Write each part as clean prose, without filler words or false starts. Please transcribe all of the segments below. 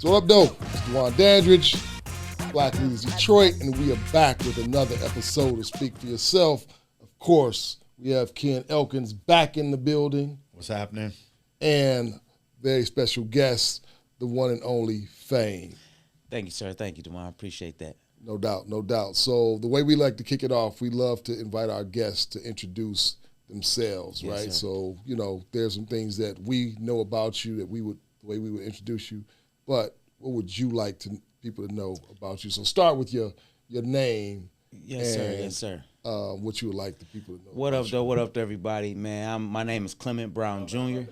So what up, though? It's Dwan Dandridge, Black Leaders Detroit, and we are back with another episode of Speak for Yourself. Of course, we have Ken Elkins back in the building. What's happening? And very special guest, the one and only Fame. Thank you, sir. Thank you, Dwan. I appreciate that. No doubt, no doubt. So the way we like to kick it off, we love to invite our guests to introduce themselves, Yes, right? sir. So, there's some things that we know about you that the way we would introduce you. But what would you like people to know about you? So start with your name. Yes, sir. Yes, sir. What you would like the people to know. What up, though? What up to everybody, man? My name is Clement Brown Jr.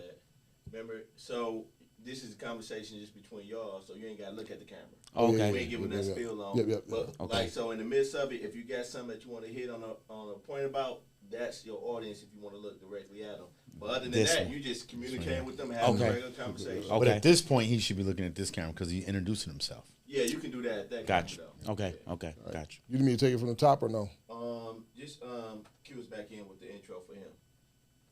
Remember, so this is a conversation just between y'all, so you ain't got to look at the camera. Okay. We ain't giving that spiel on. Yep. But Okay. so in the midst of it, if you got something that you want to hit on a point about, that's your audience if you want to look directly at them. But other than This that, one. you just communicate with them, have Okay. a regular conversation. Okay. But at this point, he should be looking at this camera because he's introducing himself. Yeah, you can do that. That Got you. camera, though. Okay. Yeah. Okay. Got you. You need me to take it from the top or no? Just cue us back in with the intro for him.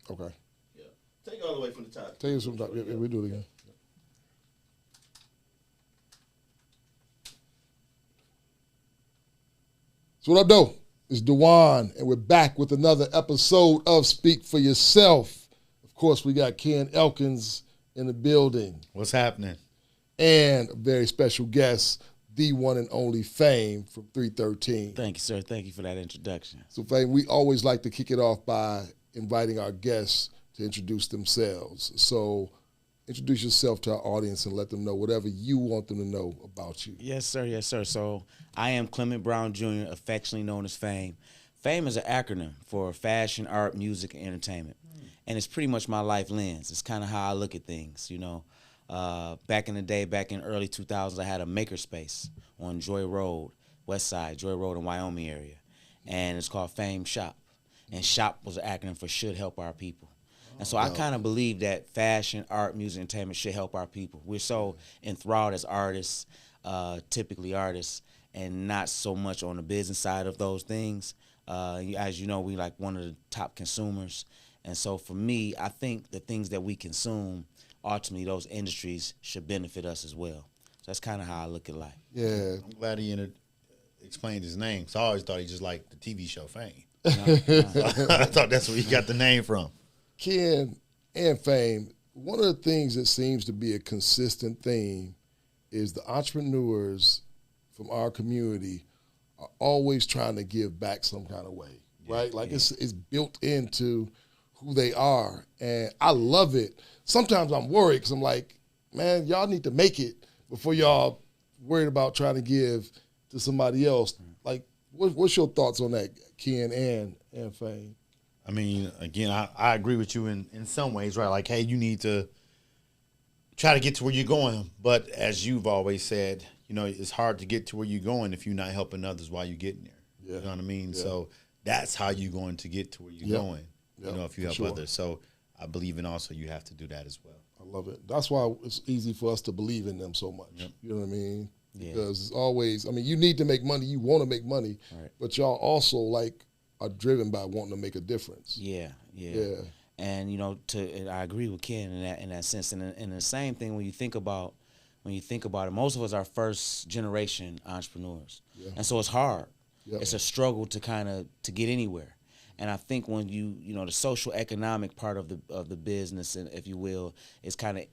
Okay. Yeah, take it all the way from the top. Take it from the top. Yeah, we do it again. So what up, though? It's Dwan, and we're back with another episode of Speak for Yourself. Of course, we got Ken Elkins in the building, What's happening? and a very special guest, the one and only Fame from 313. Thank you, sir. Thank you for that introduction. So, Fame, we always like to kick it off by inviting our guests to introduce themselves. So, introduce yourself to our audience and let them know whatever you want them to know about you. Yes, sir. Yes, sir. So I am Clement Brown Jr., affectionately known as Fame. Fame is an acronym for fashion, art, music, and entertainment. And it's pretty much my life lens. It's kind of how I look at things, Back in the day, back in early 2000s, I had a makerspace on Joy Road, West Side, Joy Road in Wyoming area. And it's called Fame Shop. And SHOP was an acronym for Should Help Our People. And so I kind of believe that fashion, art, music, entertainment should help our people. We're so enthralled as artists, typically artists, and not so much on the business side of those things. As you know, we like one of the top consumers. And so for me, I think the things that we consume, ultimately those industries should benefit us as well. So that's kind of how I look at life. Yeah. I'm glad he explained his name. So I always thought he just liked the TV show Fame. No. I thought that's where he got the name from. Ken and Fame, one of the things that seems to be a consistent theme is the entrepreneurs from our community are always trying to give back some kind of way, right? Like it's built into who they are, and I love it. Sometimes I'm worried because I'm like, man, y'all need to make it before y'all worried about trying to give to somebody else. Like, what's your thoughts on that, Ken and Fame? I mean, again, I agree with you in some ways, right? Like, hey, you need to try to get to where you're going. But as you've always said, it's hard to get to where you're going if you're not helping others while you're getting there. Yeah. You know what I mean? Yeah. So that's how you're going to get to where you're going, if you help sure. others. So I believe in also you have to do that as well. I love it. That's why it's easy for us to believe in them so much. Yep. You know what I mean? Yeah. Because it's always, you need to make money. You want to make money. Right. But y'all also, are driven by wanting to make a difference. Yeah. And I agree with Ken in that sense. And the same thing when you think about it, most of us are first generation entrepreneurs, and so it's hard. Yeah. It's a struggle to get anywhere. And I think when the social economic part of the business, and if you will, is kind of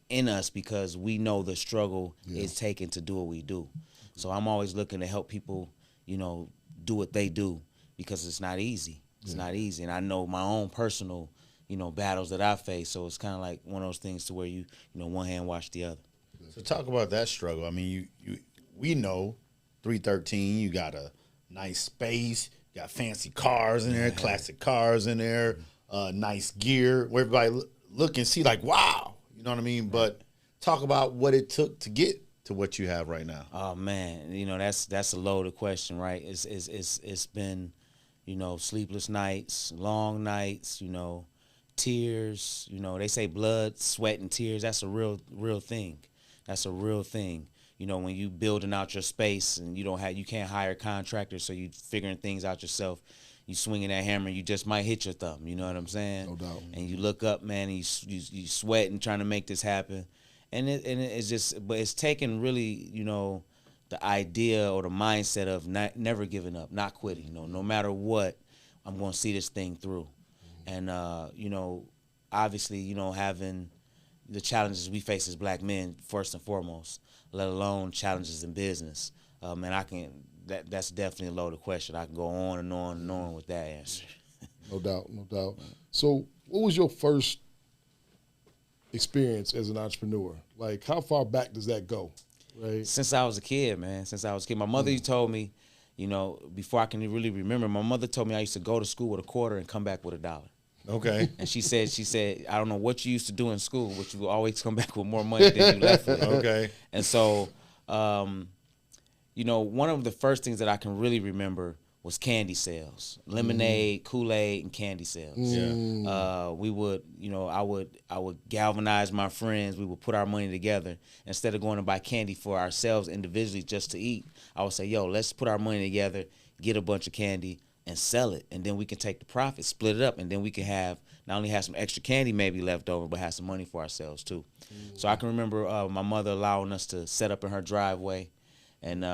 in us because we know the struggle is taken to do what we do. So I'm always looking to help people do what they do because it's not easy. It's not easy, and I know my own personal, battles that I face. So it's kind of like one of those things to where you one hand wash the other. So talk about that struggle. I mean, we know 313. You got a nice space, you got fancy cars in there, classic cars in there, nice gear where everybody look and see like, wow, you know what I mean? But talk about what it took to get to what you have right now. Oh man, that's a loaded question, right? It's been sleepless nights, long nights, tears, they say blood, sweat, and tears. That's a real thing. That's a real thing. When you building out your space and you can't hire contractors, so you figuring things out yourself. You swinging that hammer, you just might hit your thumb. You know what I'm saying? No doubt. And you look up, man, and you sweating trying to make this happen. it's just, but it's taken really, the idea or the mindset of never giving up, not quitting. No matter what, I'm going to see this thing through. And obviously, having the challenges we face as black men first and foremost, let alone challenges in business. And that's definitely a loaded question. I can go on and on and on with that answer. No doubt. So what was your first experience as an entrepreneur? Like, how far back does that go? Right. Since I was a kid, man. My mother told me, before I can really remember, my mother told me I used to go to school with a quarter and come back with $1. Okay. And she said, I don't know what you used to do in school, but you will always come back with more money than you left with. Okay. And so, one of the first things that I can really remember was candy sales, lemonade, Kool-Aid, and candy sales. Yeah. We would, I would galvanize my friends. We would put our money together. Instead of going to buy candy for ourselves individually just to eat, I would say, yo, let's put our money together, get a bunch of candy, and sell it. And then we can take the profit, split it up, and then we can not only have some extra candy maybe left over, but have some money for ourselves too. So I can remember my mother allowing us to set up in her driveway, and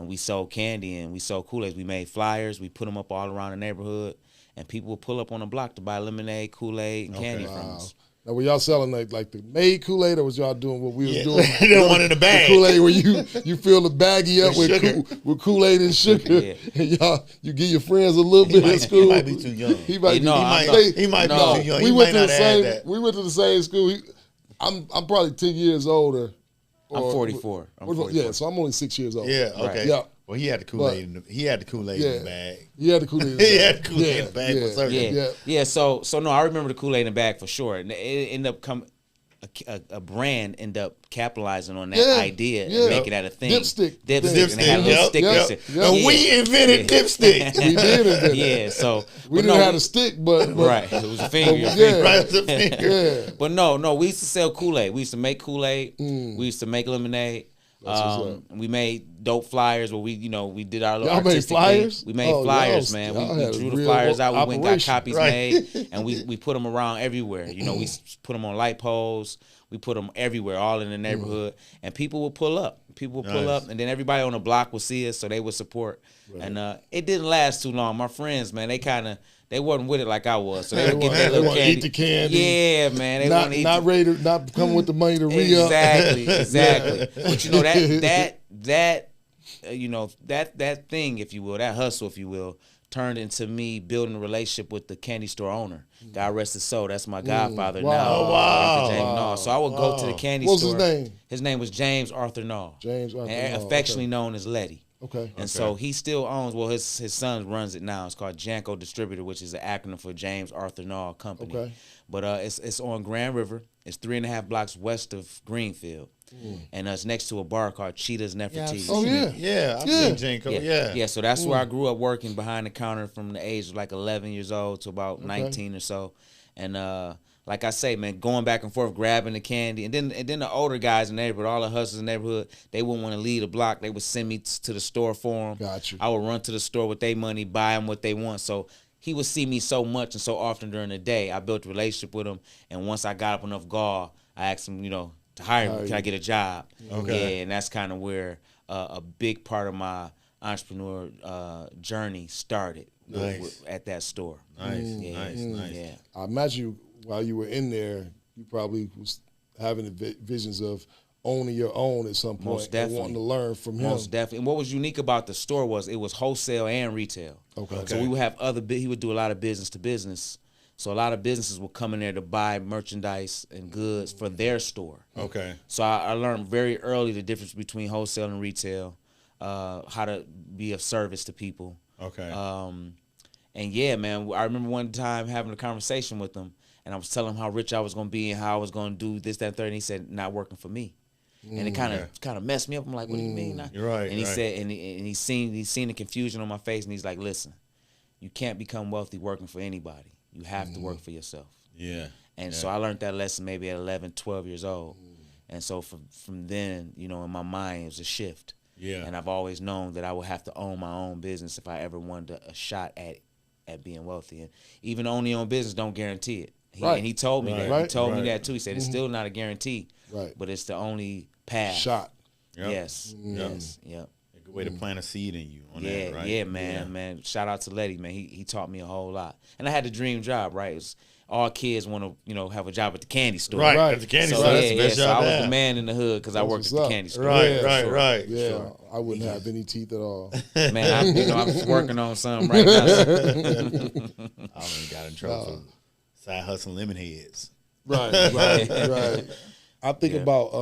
we sold candy and we sold Kool-Aid. We made flyers. We put them up all around the neighborhood, and people would pull up on the block to buy lemonade, Kool-Aid, and candy from us. Now, were y'all selling like the made Kool-Aid, or was y'all doing what we was doing? The one in the bag. The Kool-Aid where you fill the baggie up with Kool-Aid and sugar, and you give your friends a little bit at school. He might be too young. He might be too young. We went to the same school. I'm probably 10 years older. I'm 44. Yeah, so I'm only 6 years old. Yeah, okay. Right. Yeah. Well, he had the Kool-Aid in the bag. He had the Kool-Aid in the bag. He had the Kool-Aid in the bag for certain. Yeah. So no, I remember the Kool-Aid in the bag for sure. And it ended up a brand ended up capitalizing on that idea and making that a thing. Dipstick. And they had a little stickers. And we invented dipstick. We did invent it. So we didn't have a stick, but right. It was a finger. But no, we used to sell Kool-Aid. We used to make Kool-Aid. We used to make lemonade. We made dope flyers where we did our little artistic flyers. We made flyers, man. We drew the flyers out. We went and got copies made, and we put them around everywhere. We put them on light poles. We put them everywhere, all in the neighborhood, and people would pull up. And then everybody on the block would see us, so they would support. Right. And it didn't last too long. My friends, man, they wasn't with it like I was, so they would get that little candy. Eat the candy. Yeah, man, they want to eat. Not come with the money to re-up. Exactly. But that thing, if you will, that hustle, if you will, turned into me building a relationship with the candy store owner. God rest his soul. That's my godfather now. Oh, wow. James Naw. So I would go to the candy store. What was his name? His name was James Arthur Naw. And affectionately known as Letty. Okay. And so he still owns, his son runs it now. It's called Janko Distributor, which is an acronym for James Arthur Naw Company. Okay. But it's on Grand River. It's 3.5 blocks west of Greenfield. And it's next to a bar called Cheetah's Nefertiti. I've seen Janko. Yeah, so that's where I grew up working behind the counter from the age of like 11 years old to about 19 or so. And like I say, man, going back and forth, grabbing the candy. And then the older guys in the neighborhood, all the hustlers in the neighborhood, they wouldn't want to leave the block. They would send me to the store for them. Got you. I would run to the store with their money, buy them what they want. So he would see me so much and so often during the day. I built a relationship with him. And once I got up enough gall, I asked him, to hire me. Can I get a job? Okay. Yeah, and that's kind of where a big part of my entrepreneur journey started at that store. Nice. Yeah. I imagine while you were in there, you probably was having visions of owning your own at some point. Most definitely. And wanting to learn from him. Most definitely. And what was unique about the store was it was wholesale and retail. Okay. So we would have he would do a lot of business to business. So a lot of businesses would come in there to buy merchandise and goods for their store. Okay. So I learned very early the difference between wholesale and retail, how to be of service to people. Okay. And yeah, man, I remember one time having a conversation with him, and I was telling him how rich I was going to be and how I was going to do this, that, and third. And he said, "Not working for me." And it kind of messed me up. I'm like, "What do you mean?" You're right. And he said, and he's seen the confusion on my face, and he's like, "Listen, you can't become wealthy working for anybody. You have to work for yourself." Yeah. And so I learned that lesson maybe at 11, 12 years old. And so from then, in my mind, it was a shift. Yeah. And I've always known that I would have to own my own business if I ever wanted a shot at being wealthy. And even owning your own business don't guarantee it. And he told me that. He told me that too. He said it's still not a guarantee. Right. but it's the only path. Shot. Yep. Yes, yes, yep. A good way to plant a seed in you on Yeah, that, right? yeah, man. Shout out to Letty, man. He taught me a whole lot. And I had the dream job, right? It was, all kids want to, have a job at the candy store. Right, Right. at the candy So, store. That's the best so job I to was have. the man in the hood because I worked at what's the up. candy store. Right, Yeah, right, sure. right. Yeah, Sure. I wouldn't have any teeth at all. Man, I'm working on something right now. I only got in trouble for side hustling lemon heads. Right. I think about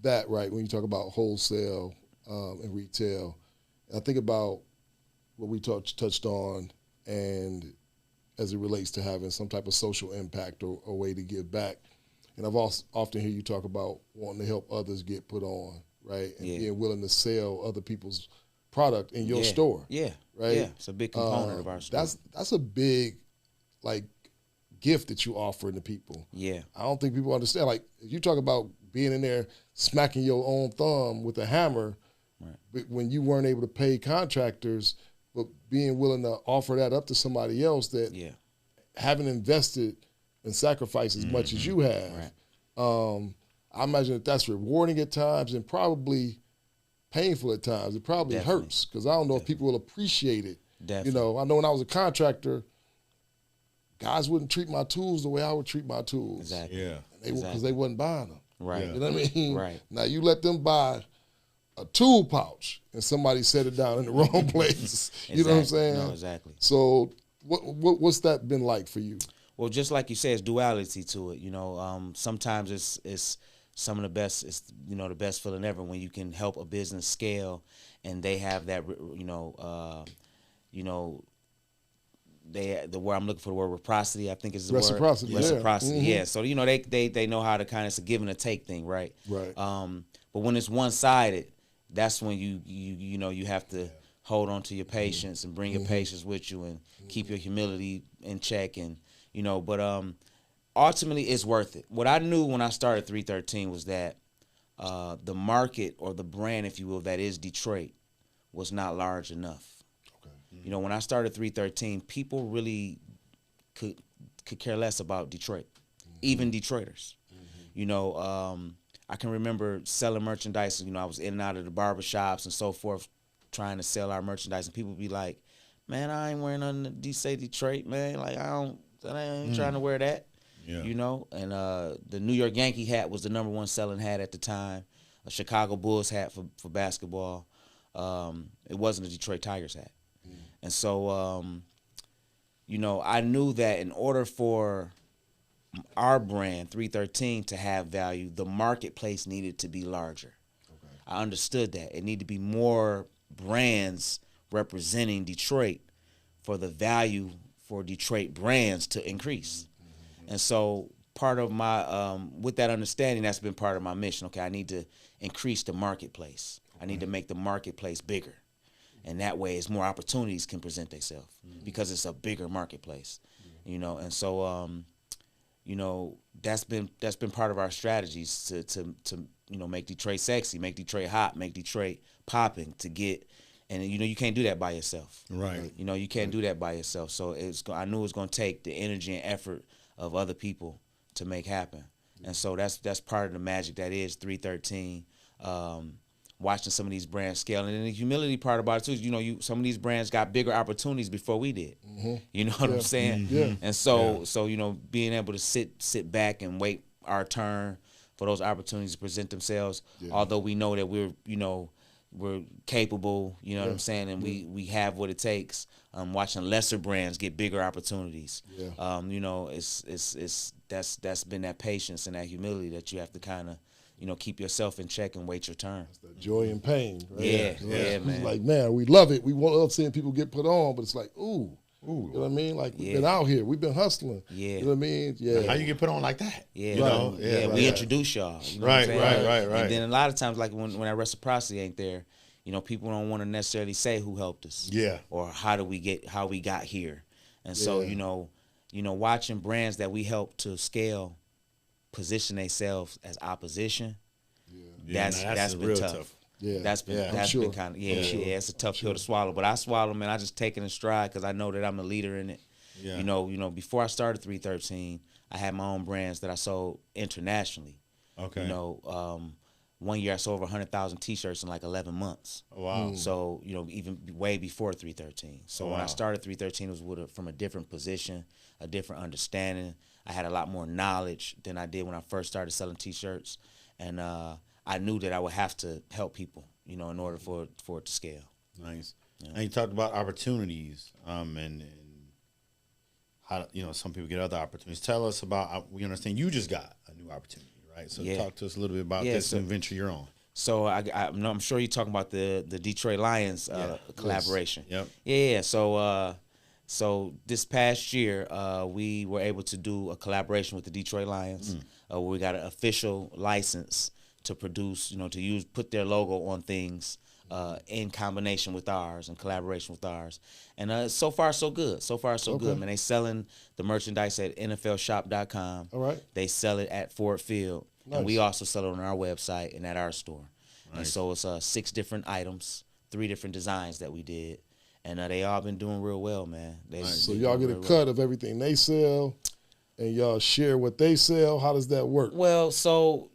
that, right, when you talk about wholesale and retail. I think about what we touched on, and as it relates to having some type of social impact or way to give back. And I've also often hear you talk about wanting to help others get put on, right, and being willing to sell other people's product in your store. Yeah, right. Yeah, it's a big component of our store. That's a big, gift that you offer to people. Yeah. I don't think people understand. Like, if you talk about being in there smacking your own thumb with a hammer, but when you weren't able to pay contractors, but being willing to offer that up to somebody else that haven't invested and sacrificed as much as you have. Right. I imagine that's rewarding at times and probably painful at times. It probably Definitely. hurts because I don't know if people will appreciate it. Definitely. I know when I was a contractor, guys wouldn't treat my tools the way I would treat my tools. Exactly. Yeah. Because they wasn't buying them. Right. Yeah. You know what I mean? Right. Now you let them buy a tool pouch and somebody set it down in the wrong place. You know what I'm saying? No, exactly. So what's that been like for you? Well, just like you said, it's duality to it. Sometimes it's some of the best. It's the best feeling ever when you can help a business scale, and they have that. The word I'm looking for, the word reciprocity, I think is the Reciprocity, word. yeah. Reciprocity, Mhm. yeah. So they know how to kind of, it's a give and a take thing, right? Right. But when it's one sided, that's when you have to hold on to your patience and bring your patience with you and keep your humility in check, and but ultimately it's worth it. What I knew when I started 313 was that the market, or the brand, if you will, that is Detroit, was not large enough. When I started 313, people really could care less about Detroit, even Detroiters. I can remember selling merchandise. I was in and out of the barbershops and so forth, trying to sell our merchandise, and people would be like, "Man, I ain't wearing nothing that say Detroit, man. Like I ain't trying to wear that." Yeah. And the New York Yankee hat was the #1 selling hat at the time. A Chicago Bulls hat for basketball. It wasn't a Detroit Tigers hat. And so, I knew that in order for our brand, 313, to have value, the marketplace needed to be larger. Okay. I understood that. It needed to be more brands representing Detroit for the value for Detroit brands to increase. Mm-hmm. And so part of my, with that understanding, that's been part of my mission. Okay, I need to increase the marketplace. Okay. I need to make the marketplace bigger. And that way, it's more opportunities can present themselves because it's a bigger marketplace, And so, that's been part of our strategies to make Detroit sexy, make Detroit hot, make Detroit popping, to get, and you can't do that by yourself, right? You can't do that by yourself. So I knew it was going to take the energy and effort of other people to make happen, and so that's part of the magic that is 313. Watching some of these brands scale, and then the humility part about it too is, some of these brands got bigger opportunities before we did. Mm-hmm. You know what I'm saying? Mm-hmm. Yeah. And so being able to sit back and wait our turn for those opportunities to present themselves, although we know that we're capable, you know what I'm saying, and we have what it takes. Watching lesser brands get bigger opportunities. Yeah. It's that's been that patience and that humility that you have to kind of keep yourself in check and wait your turn. It's that joy and pain, right? Yeah, It's man. like, man, we love it. We love seeing people get put on, but it's like, ooh. You know what I mean? Like, we've been out here. We've been hustling. Yeah. You know what I mean? Yeah. How you get put on like that? Yeah. We introduce y'all. You know what I'm saying? Right. And then a lot of times, like when that reciprocity ain't there, people don't want to necessarily say who helped us. Yeah. Or how we got here. And so, watching brands that we help to scale position themselves as opposition, that's been real tough. Yeah, that's been kind of it's a tough pill to swallow. But I swallow, man. I just take it in stride because I know that I'm a leader in it. Yeah. Before I started 313, I had my own brands that I sold internationally. Okay. You know, 1 year I sold over 100,000 T-shirts in like 11 months. Oh, wow. So, you know, even way before 313. So when I started 313, it was from a different position, a different understanding. I had a lot more knowledge than I did when I first started selling T-shirts. And I knew that I would have to help people, you know, in order for it to scale. Nice. Yeah. And you talked about opportunities and how, you know, some people get other opportunities. Tell us about, we understand you just got a new opportunity, right? So talk to us a little bit about this new venture you're on. So I'm sure you're talking about the Detroit Lions collaboration. Yes. Yep. Yeah. So this past year, we were able to do a collaboration with the Detroit Lions. Where we got an official license to produce, you know, put their logo on things in combination with ours, in collaboration with ours. And so far, so good. So far, so good, man. They selling the merchandise at NFLshop.com. All right. They sell it at Ford Field. Nice. And we also sell it on our website and at our store. Nice. And so it's 6 different items, 3 different designs that we did. And they all been doing real well, man. So y'all get a cut of everything they sell, and y'all share what they sell. How does that work? Well, so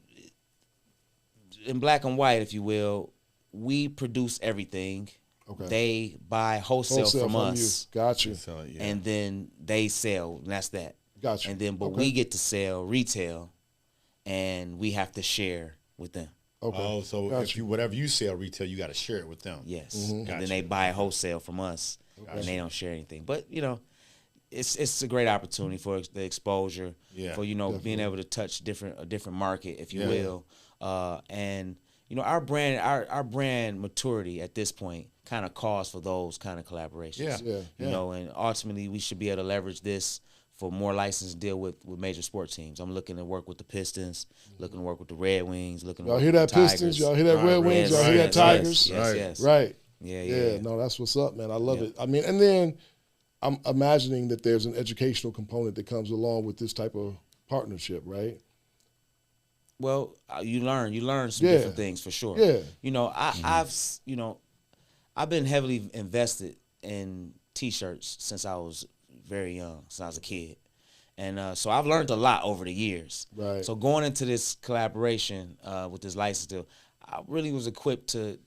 in black and white, if you will, we produce everything. Okay. They buy wholesale from us. You. Got you. And then they sell, and that's that. Got you. And then, we get to sell retail, and we have to share with them. Okay. Oh, so whatever you sell retail, you got to share it with them. Yes. And then they buy wholesale from us, and they don't share anything. But, you know, it's a great opportunity for the exposure, for, you know, being able to touch a different market, if you will. And, you know, our brand maturity at this point kind of calls for those kind of collaborations. You know, and ultimately we should be able to leverage this for more licensed deal with major sports teams. I'm looking to work with the Pistons, looking to work with the Red Wings, looking to work with the Tigers. Pistons? Y'all hear that Red Wings? Y'all hear that Tigers? Yes. Right. Yeah. No, that's what's up, man. I love it. I mean, and then I'm imagining that there's an educational component that comes along with this type of partnership, right? Well, you learn some different things for sure. Yeah. You know, I've been heavily invested in T-shirts since I was very young, since I was a kid. And so I've learned a lot over the years. Right. So going into this collaboration with this license deal, I really was equipped to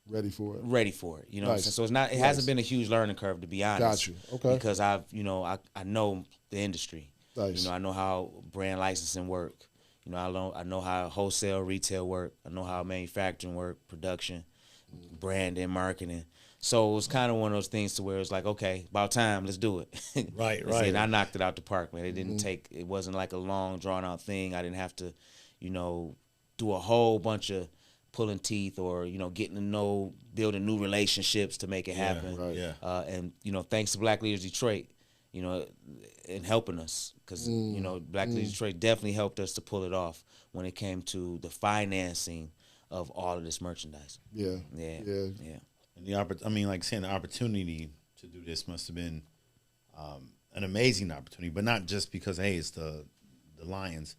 ready for it. You know what I'm saying? So it hasn't been a huge learning curve, to be honest. Got you. Okay. Because I know the industry. Nice. You know, I know how brand licensing work. You know, I know how wholesale, retail work. I know how manufacturing work, production, branding, marketing. So it was kind of one of those things to where it's like, okay, about time, let's do it. Right. And I knocked it out the park, man. It didn't it wasn't like a long, drawn out thing. I didn't have to, you know, do a whole bunch of pulling teeth or, you know, getting to know, building new relationships to make it happen. And, you know, thanks to Black Leaders Detroit, you know, and helping us because, you know, Black Leaders Detroit definitely helped us to pull it off when it came to the financing of all of this merchandise. Yeah. And like saying, the opportunity to do this must have been an amazing opportunity, but not just because, hey, it's the Lions,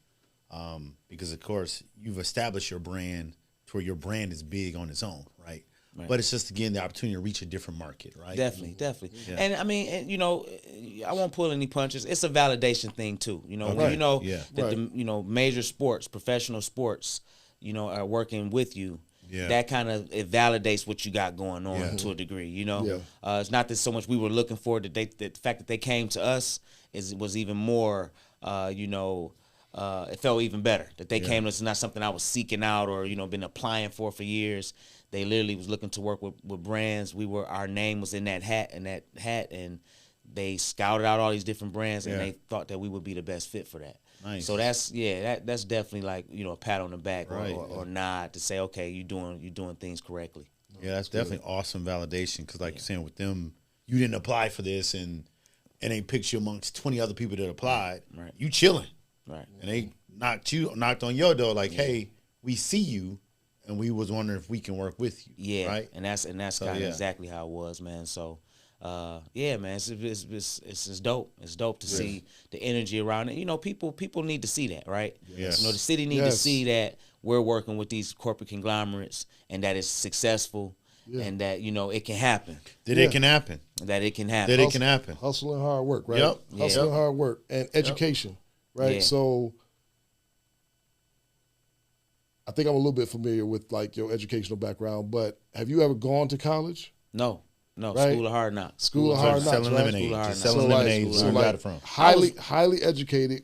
because of course you've established your brand to where your brand is big on its own, right? But it's just, again, the opportunity to reach a different market, right? Definitely. Yeah. And I mean, you know, I won't pull any punches. It's a validation thing too. You know, Okay. you know Yeah. that the major sports, professional sports, you know, are working with you. Yeah. That kind of it validates what you got going on to a degree. You know, it's not that so much we were looking for that the fact that they came to us was even more. You know. It felt even better that they came to us. It's not something I was seeking out or, you know, been applying for years. They literally was looking to work with brands. Our name was in that hat, and they scouted out all these different brands, and they thought that we would be the best fit for that. Nice. So that's definitely like, you know, a pat on the back or nod to say, okay, you're doing things correctly. Yeah, that's definitely awesome validation because, like you're saying, with them, you didn't apply for this, and they picked you amongst 20 other people that applied. Right. You chilling. Right. And they knocked on your door like, hey, we see you, and we was wondering if we can work with you. Yeah. Right. And that's kind of exactly how it was, man. So, man, it's dope. It's dope to see the energy around it. You know, people need to see that, right? Yes. You know, the city need to see that we're working with these corporate conglomerates and that it's successful and that, you know, it can happen. It can happen. That it can happen. That it can happen. Hustle and hard work, right? Yep. Hustle and hard work and education, right? Yeah. So I think I'm a little bit familiar with like your educational background, but have you ever gone to college? No, Right. School of Hard Knocks. School of Hard Knocks, selling right? lemonade, School of Hard just Knocks. selling So, like, lemonade. so, Where you like, got it from? Highly educated,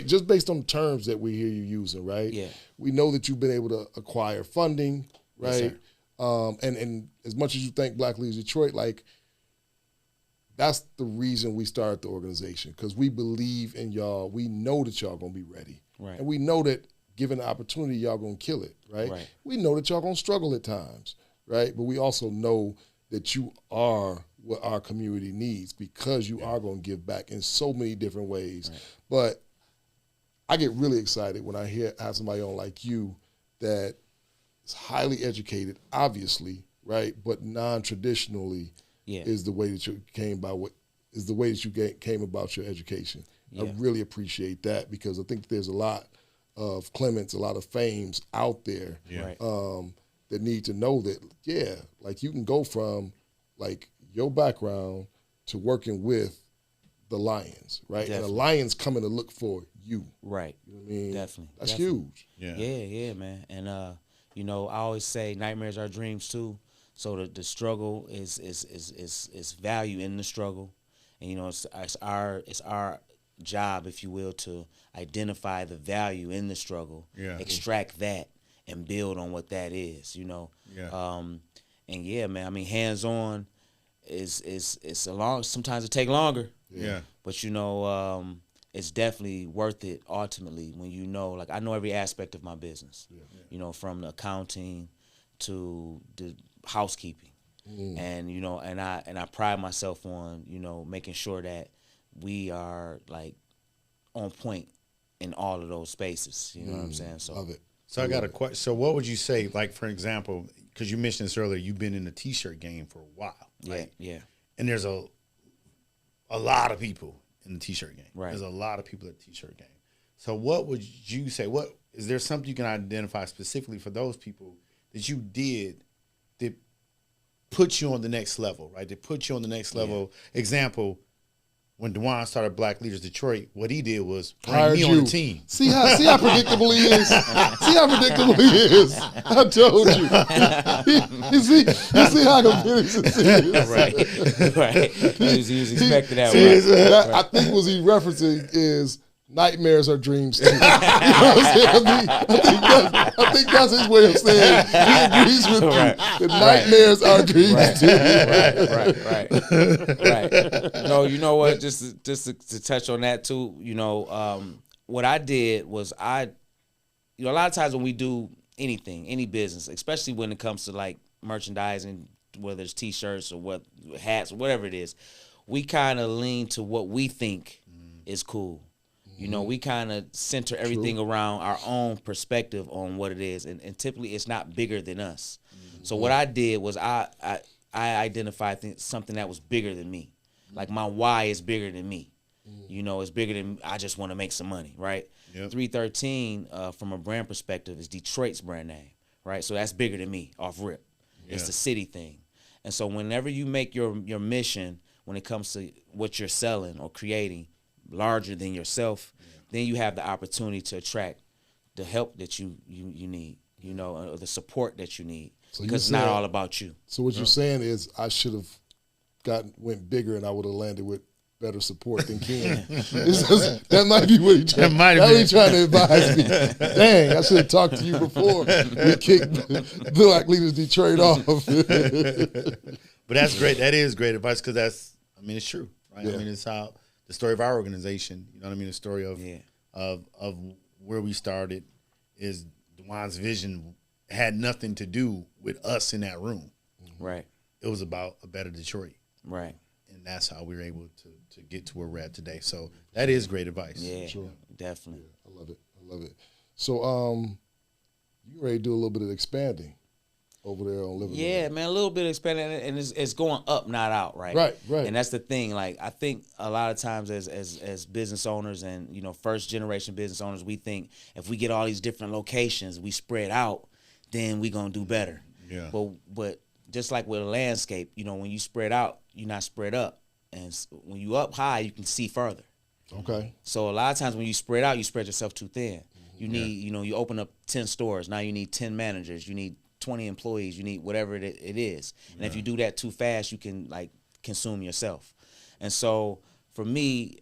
just based on the terms that we hear you using, right? Yeah. We know that you've been able to acquire funding, right? Yes, And as much as you think Black Leaders Detroit, like that's the reason we started the organization, because we believe in y'all. We know that y'all gonna be ready, Right. and we know that given the opportunity, y'all gonna kill it, right? Right. We know that y'all gonna struggle at times, right? But we also know that you are what our community needs, because you are gonna give back in so many different ways. Right. But I get really excited when I have somebody on like you that is highly educated, obviously, right? But non-traditionally Yeah. is the way that you came about your education. Yeah. I really appreciate that, because I think there's a lot of Clements, a lot of Fames out there Right. that need to know that, yeah, like you can go from like your background to working with the Lions, right? And Definitely. the Lions coming to look for you. Right. You know what I mean? Definitely. That's Definitely. huge. Yeah. Yeah, man. And you know, I always say nightmares are dreams too. So the struggle is value in the struggle, and you know it's our job, if you will, to identify the value in the struggle, Yeah. extract that, and build on what that is. You know. Yeah. And yeah, man. I mean, hands on is a long. Sometimes it take longer. Yeah. But you know, it's definitely worth it ultimately when you know, like I know every aspect of my business. Yeah. You know, from the accounting to the housekeeping. And you know, and I pride myself on, you know, making sure that we are like on point in all of those spaces. You know what I'm saying? So Love it. So I got a question. So what would you say, like for example, because you mentioned this earlier, you've been in the T-shirt game for a while, right? yeah. And there's a lot of people in the T-shirt game. Right. There's a lot of people at the T-shirt game. So what would you say? What is there something you can identify specifically for those people that you did that put you on the next level, right? That put you on the next level. Example, when Dwan started Black Leaders Detroit, what he did was bring Hired me you. on the team. See how predictable he is. See how predictable he is. I told you. you see how competitive he is. right. He was expecting that See, one. that, I think what he's referencing is nightmares are dreams too. You know what I'm saying? I think that's his way of saying he agrees with Right. you. The nightmares are dreams too. Right. No, you know what? Just to touch on that too. You know, what I did was a lot of times when we do anything, any business, especially when it comes to like merchandising, whether it's T-shirts or what hats or whatever it is, we kind of lean to what we think is cool. You know, we kind of center everything around our own perspective on what it is, and typically it's not bigger than us. So what I did was I identified something that was bigger than me. Like my why is bigger than me. You know, it's bigger than I just want to make some money, right? Yep. 313 from a brand perspective is Detroit's brand name, right? So that's bigger than me off rip. It's Yeah. the city thing. And so whenever you make your mission when it comes to what you're selling or creating larger than yourself, then you have the opportunity to attract the help that you need, you know, or the support that you need, So because it's you not said- all about you. So what you're saying is I should have went bigger and I would have landed with better support than Ken. That might be what he's trying, might have been. trying to advise me. Dang, I should have talked to you before we kicked Black Leaders Detroit off. But that's great. That is great advice, because it's true, right? Yeah. I mean, it's how the story of our organization, you know what I mean? The story of Yeah. of where we started is Dwan's vision had nothing to do with us in that room. Right, It was about a better Detroit. right. And that's how we were able to get to where we're at today. So that is great advice. Yeah, Sure. definitely. I love it. So you ready to do a little bit of expanding over there on Liverpool? Yeah, man, a little bit expanding, and it's going up, not out, right? Right. And that's the thing. Like, I think a lot of times as business owners and, you know, first generation business owners, we think if we get all these different locations, we spread out, then we gonna do better. Yeah. But just like with a landscape, you know, when you spread out, you're not spread up, and when you up high, you can see further. Okay. So a lot of times when you spread out, you spread yourself too thin. You need, you open up 10 stores. Now you need 10 managers. You need 20 employees. You need whatever it is. And if you do that too fast, you can like consume yourself. And so for me,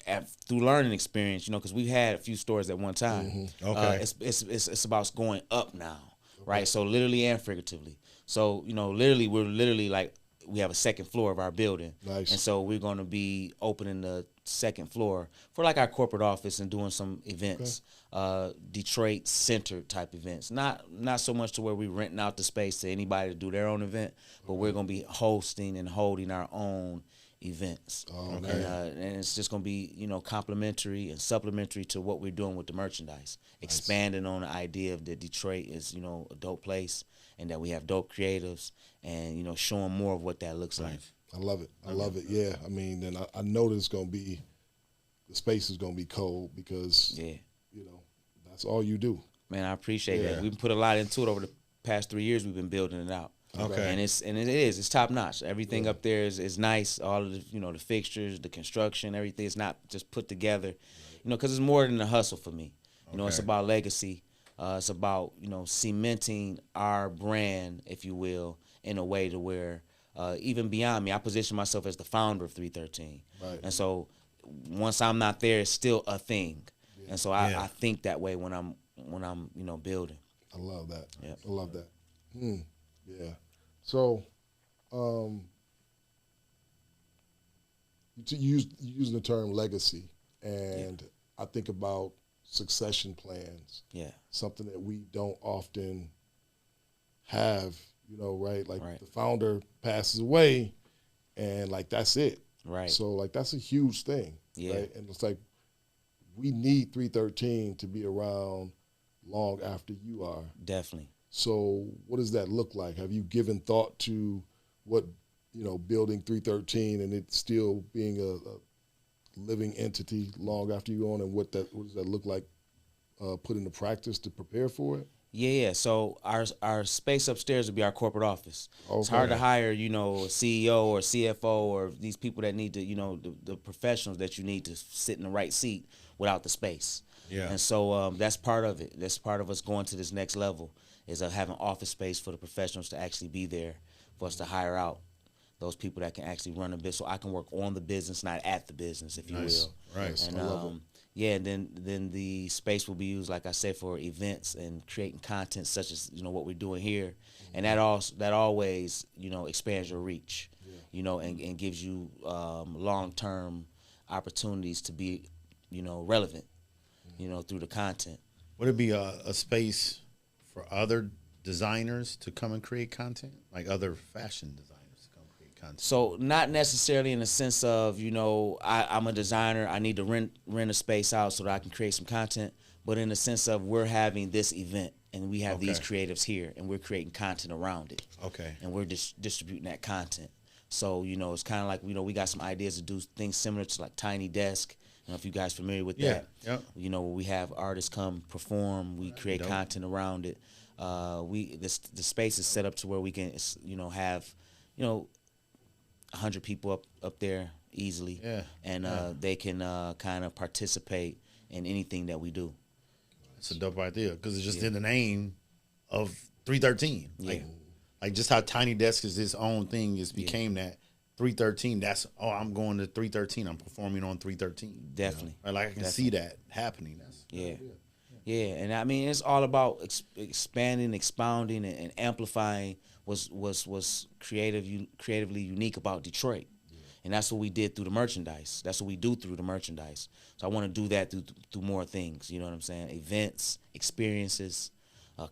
through learning experience, because we've had a few stores at one time. Okay. It's about going up now, right? So literally and figuratively. So literally, we're literally like we have a second floor of our building. Nice. And so we're going to be opening the second floor for like our corporate office and doing some events, Detroit centered type events. Not so much to where we renting out the space to anybody to do their own event, but we're going to be hosting and holding our own events. And it's just going to be, complementary and supplementary to what we're doing with the merchandise. Expanding on the idea of that Detroit is, a dope place and that we have dope creatives and, showing more of what that looks like. I love it. I love it. Yeah. I mean, and I know that the space is going to be cold because, that's all you do. Man, I appreciate that. We've put a lot into it over the past 3 years. We've been building it out. Okay. And it's top notch. Everything up there is nice. All of the, the fixtures, the construction, everything is not just put together, because it's more than a hustle for me. It's about legacy. It's about, cementing our brand, if you will, in a way to where, even beyond me, I position myself as the founder of 313. Right. And so once I'm not there, it's still a thing. And so I think that way when I'm building. I love that. Yep. I love that. Yeah. So, you using the term legacy, and I think about succession plans. Yeah. Something that we don't often have, right? Like the founder passes away, and like that's it. Right. So like that's a huge thing. Yeah. Right? And it's like we need 313 to be around long after you are. Definitely. So what does that look like? Have you given thought to what, building 313 and it still being a living entity long after you're on, and what does that look like put into practice to prepare for it? Yeah. So our space upstairs will be our corporate office. Okay. It's hard to hire, a CEO or CFO or these people that need to, the professionals that you need to sit in the right seat without the space. Yeah. And so that's part of it. That's part of us going to this next level is having office space for the professionals to actually be there, for us to hire out those people that can actually run a business, so I can work on the business, not at the business, if you will. Right. And I love it. yeah, and then the space will be used, like I said, for events and creating content such as what we're doing here, and that always expands your reach, and gives you long-term opportunities to be relevant, through the content. Would it be a space for other designers to come and create content, like other fashion designers to come create content? So not necessarily in the sense of, I'm a designer, I need to rent a space out so that I can create some content, but in the sense of we're having this event and we have these creatives here and we're creating content around it. Okay. And we're distributing that content. So, it's kind of like, we got some ideas to do things similar to like Tiny Desk. I don't know if you guys are familiar with that. Yeah. We have artists come perform, we create content around it. The space is set up to where we can, have, 100 people up there easily. Yeah. And they can kind of participate in anything that we do. It's a dope idea because it's just in the name of 313. Like just how Tiny Desk is its own thing, became that 313. That's I'm going to 313. I'm performing on 313. Definitely. Like I can see that happening. Yeah, and I mean it's all about expanding, expounding, and amplifying what's creatively unique about Detroit, and that's what we did through the merchandise. That's what we do through the merchandise. So I want to do that through more things. You know what I'm saying? Events, experiences,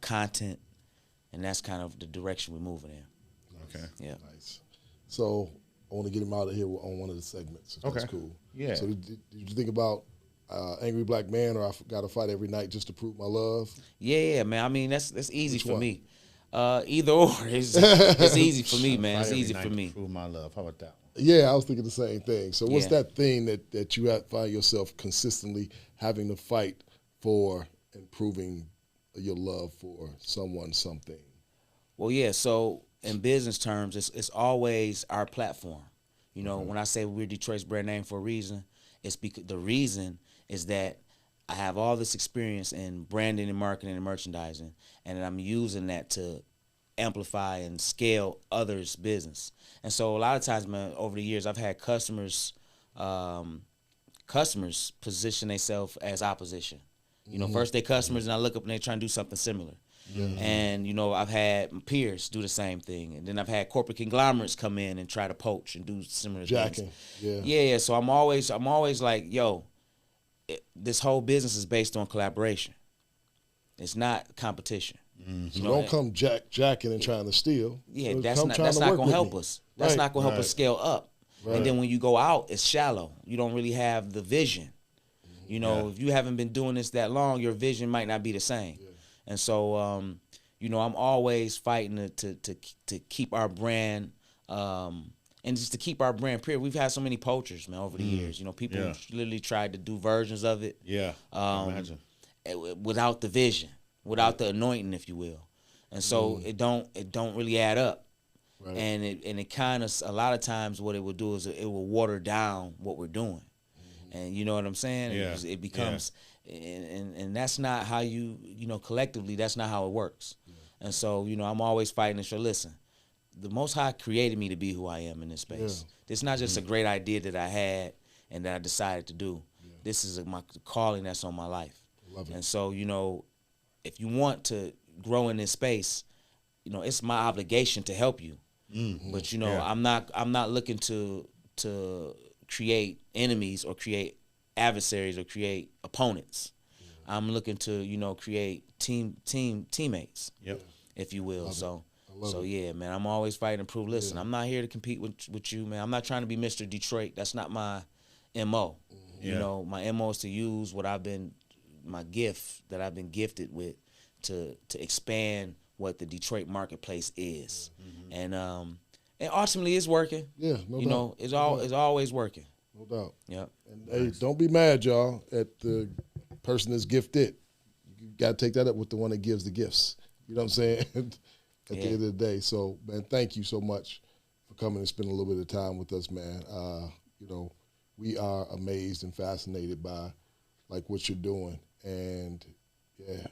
content, and that's kind of the direction we're moving in. Okay. Yeah. Nice. So I want to get him out of here on one of the segments. If that's cool. Yeah. So did you think about Angry Black Man or I Got to Fight Every Night just to prove my love? Yeah, man. I mean, that's easy for me. Either or. It's easy for me, man. It's easy for me. Prove my love. How about that one? Yeah, I was thinking the same thing. So what's that thing that you find yourself consistently having to fight for and proving your love for someone, something? Well, yeah, so in business terms, it's always our platform. When I say we're Detroit's brand name for a reason, it's because the reason is that I have all this experience in branding and marketing and merchandising, and I'm using that to amplify and scale others' business. And so a lot of times, man, over the years, I've had customers position themselves as opposition. You know, first they customers, and I look up and they trying to do something similar. And you know, I've had my peers do the same thing, and then I've had corporate conglomerates come in and try to poach and do similar Jacking. things. Yeah. So I'm always like, yo, this whole business is based on collaboration. It's not competition. So don't come jacking and trying to steal. Yeah, So that's come not trying to work gonna with help me. us. That's not gonna help us scale up. Right. And then when you go out, it's shallow. You don't really have the vision. You know, if you haven't been doing this that long, your vision might not be the same. And so, you know, I'm always fighting to keep our brand, and just to keep our brand. Period. We've had so many poachers, man, over the years. You know, people literally tried to do versions of it. Yeah, imagine. Without the vision, without the anointing, if you will. And so it don't really add up. Right. And it kind of, a lot of times what it will do is it will water down what we're doing. And you know what I'm saying? Yeah. It becomes, and that's not how you know, collectively, that's not how it works. And so, you know, I'm always fighting to show, listen, the Most High created me to be who I am in this space. It's not just a great idea that I had and that I decided to do. This is my calling that's on my life. Love it. And so, you know, if you want to grow in this space, you know, it's my obligation to help you. But you know, I'm not looking to create enemies or create adversaries or create opponents. I'm looking to, you know, create teammates. If you will. So yeah, man, I'm always fighting to prove. Listen, I'm not here to compete with you, man. I'm not trying to be Mr. Detroit. That's not my MO. You know, my MO is to use my gift that I've been gifted with to expand what the Detroit marketplace is. And ultimately it's working. Yeah, no doubt. You know, it's always working. No doubt. Yep. And hey, don't be mad, y'all, at the person that's gifted. You got to take that up with the one that gives the gifts. You know what I'm saying? At the end of the day. So, man, thank you so much for coming and spending a little bit of time with us, man. You know, we are amazed and fascinated by, like, what you're doing. And, yeah.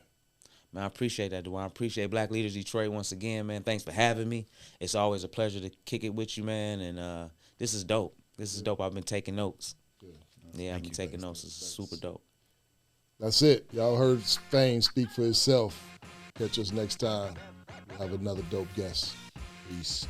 Man, I appreciate that, Dwan. I appreciate Black Leaders Detroit once again, man. Thanks for having me. It's always a pleasure to kick it with you, man. And this is dope. This is dope. I've been taking notes. Yeah, I've been taking notes. It's super dope. That's it. Y'all heard Fame speak for itself. Catch us next time. We'll have another dope guest. Peace.